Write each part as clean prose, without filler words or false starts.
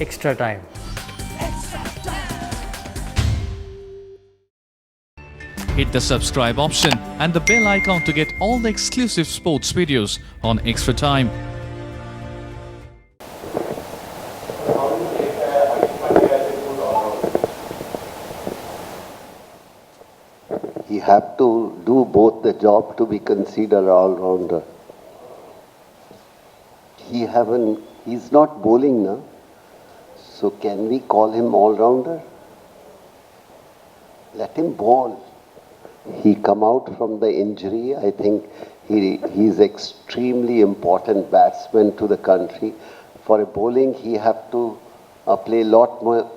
extra time. Hit the subscribe option and the bell icon to get all the exclusive sports videos on Extra Time. He have to do both the job to be considered all-rounder. He's not bowling now. So can we call him all-rounder? Let him bowl. He come out from the injury. I think he's extremely important batsman to the country. For a bowling, he have to play a lot more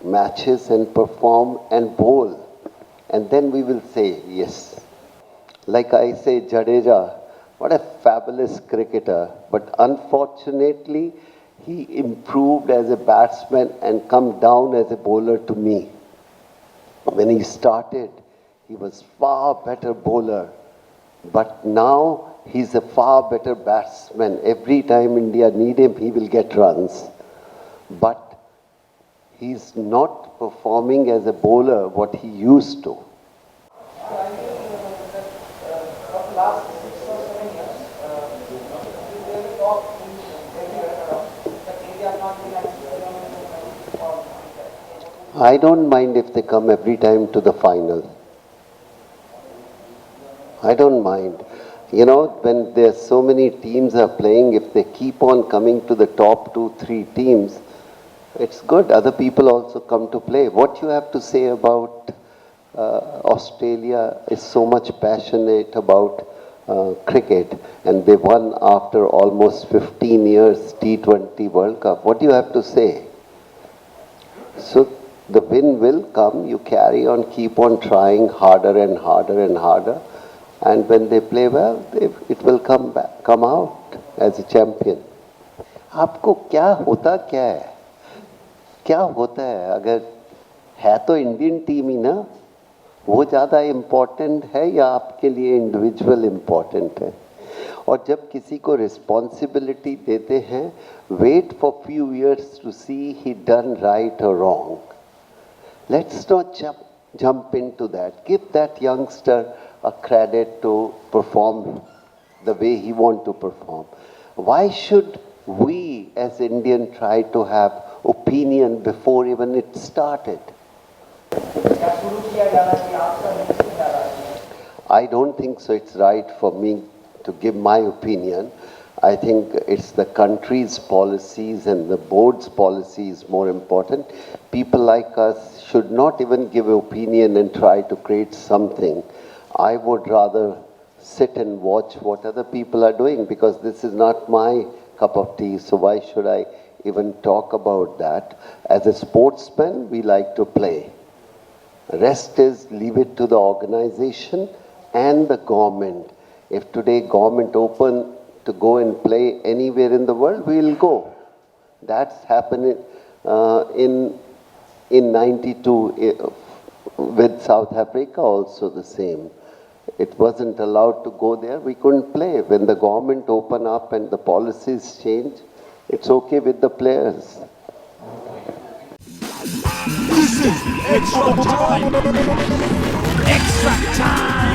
matches and perform and bowl. And then we will say, yes. Like I say, Jadeja, what a fabulous cricketer. But unfortunately, he improved as a batsman and come down as a bowler to me. When he started, he was far better bowler. But now, he's a far better batsman. Every time India need him, he will get runs. But he's not performing as a bowler what he used to. Last 6 or 7 years, they will talk everywhere around that India has not been as I don't mind if they come every time to the final. I don't mind. You know, when there's so many teams are playing, if they keep on coming to the top 2-3 teams, it's good. Other people also come to play. What you have to say about Australia is so much passionate about cricket, and they won after almost 15 years T20 World Cup. What do you have to say? So the win will come. You carry on, keep on trying harder and harder and harder, and when they play well, it will come out as a champion. आपको क्या होता क्या है? क्या होता है? अगर है तो इंडियन टीम ही ना, वो ज़्यादा इम्पोर्टेंट है या आपके लिए इंडिविजुअल इम्पोर्टेंट है? और जब किसी को रिस्पॉन्सिबिलिटी देते हैं, wait for few years to see he done right और wrong. Let's not jump into that. Give that youngster a credit to perform the way he want to perform. Why should we as Indian try to have opinion before even it started? I don't think so. It's right for me to give my opinion. I think it's the country's policies and the board's policy is more important. People like us should not even give opinion and try to create something. I would rather sit and watch what other people are doing, because this is not my cup of tea. So why should I even talk about that? As a sportsman, we like to play. Rest is leave it to the organization and the government. If today government open to go and play anywhere in the world, we will go. That's happened in 92 with South Africa also the same. It wasn't allowed to go there. We couldn't play. When the government open up and the policies change, it's okay with the players. This is Extra Time! Extra Time!